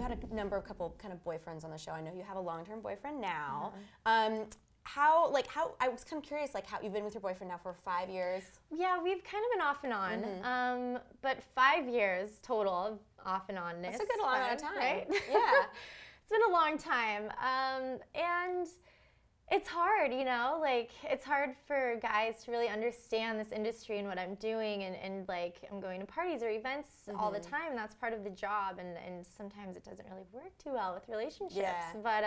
had a couple kind of boyfriends on the show. I know you have a long-term boyfriend now. How I was kind of curious, like, how you've been with your boyfriend now for 5 years. Yeah, we've kind of been off and on, but 5 years total off and on. That's a good long amount of time, right? Yeah, it's been a long time, and it's hard, you know, like, it's hard for guys to really understand this industry and what I'm doing, and like, I'm going to parties or events all the time, and that's part of the job, and sometimes it doesn't really work too well with relationships, but,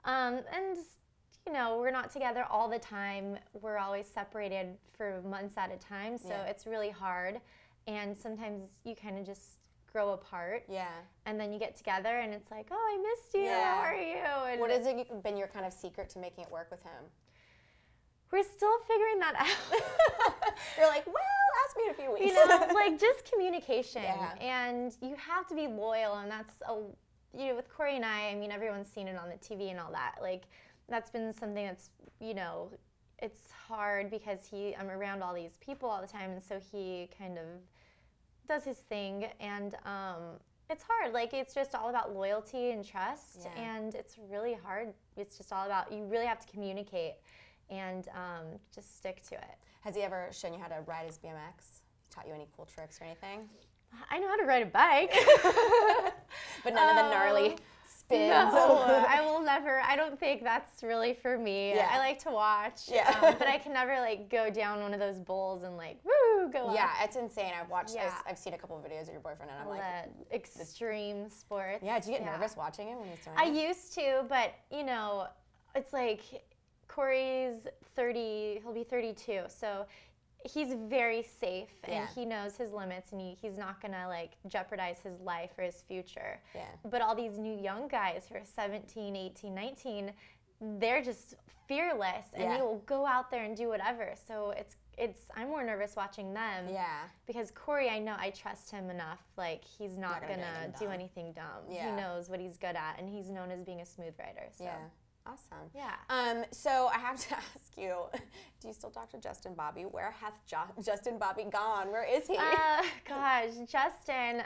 and, you know, we're not together all the time. We're always separated for months at a time, so it's really hard, and sometimes you kind of just grow apart. Yeah. And then you get together and it's like, oh, I missed you. Yeah. How are you? And what has it been your kind of secret to making it work with him? We're still figuring that out. You're like, well, ask me in a few weeks. You know, like, just communication. Yeah. And you have to be loyal, and that's, you know, with Corey and I mean, everyone's seen it on the TV and all that. Like, that's been something that's, you know, it's hard because I'm around all these people all the time, and so he kind of does his thing, and it's hard. Like, it's just all about loyalty and trust, and it's really hard. It's just all about, you really have to communicate and just stick to it. Has he ever shown you how to ride his BMX? Taught you any cool tricks or anything? I know how to ride a bike. But none of the gnarly spins. No, I will never. I don't think that's really for me. Yeah. I like to watch, but I can never, like, go down one of those bowls and, like, woo, go up. Yeah, it's insane. I've watched, I've seen a couple of videos of your boyfriend, and I'm like, extreme sports. Yeah, do you get nervous watching it when he's doing it? I used to, but, you know, it's like, Corey's 30, he'll be 32, so he's very safe, and he knows his limits, and he's not gonna, like, jeopardize his life or his future. Yeah. But all these new young guys who are 17, 18, 19, they're just fearless, and they will go out there and do whatever. So I'm more nervous watching them. Yeah. Because Corey, I know, I trust him enough. Like, he's not gonna do anything dumb. Yeah. He knows what he's good at, and he's known as being a smooth rider. So. Yeah. Awesome. Yeah. So I have to ask you, do you still talk to Justin Bobby? Where hath Justin Bobby gone? Where is he? Gosh, Justin,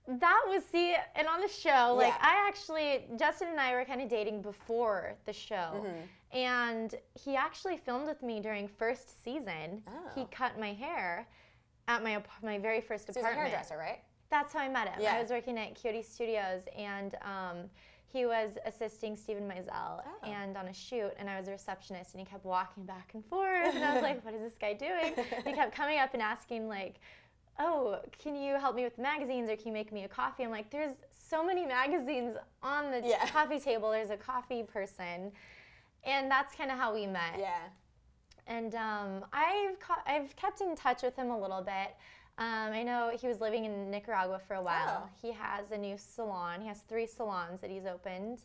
that was, and on the show, like, Justin and I were kind of dating before the show. And he actually filmed with me during first season. Oh. He cut my hair at my very first apartment. He's a hairdresser, right? That's how I met him. Yeah. I was working at Coyote Studios, and he was assisting Steven Meisel and on a shoot, and I was a receptionist, and he kept walking back and forth, and I was like, what is this guy doing? And he kept coming up and asking, like, oh, can you help me with the magazines, or can you make me a coffee? I'm like, there's so many magazines on the coffee table. There's a coffee person, and that's kind of how we met. Yeah. And I've kept in touch with him a little bit. I know he was living in Nicaragua for a while. Oh. He has a new salon. He has 3 salons that he's opened.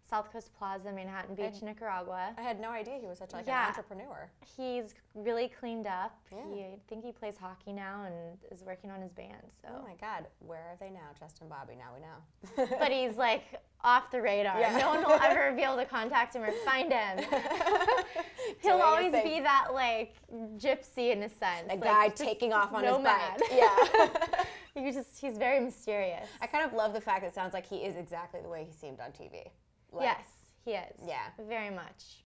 South Coast Plaza, Manhattan Beach, Nicaragua. I had no idea he was such an entrepreneur. He's really cleaned up. Yeah. I think he plays hockey now and is working on his band. So. Oh my God, where are they now? Justin Bobby, now we know. But he's, like, off the radar. Yeah. No one will ever be able to contact him or find him. He'll always be that, like, gypsy in a sense. A guy taking off on his bike. Yeah. He's very mysterious. I kind of love the fact that it sounds like he is exactly the way he seemed on TV. Yes, he is. Yeah. Very much.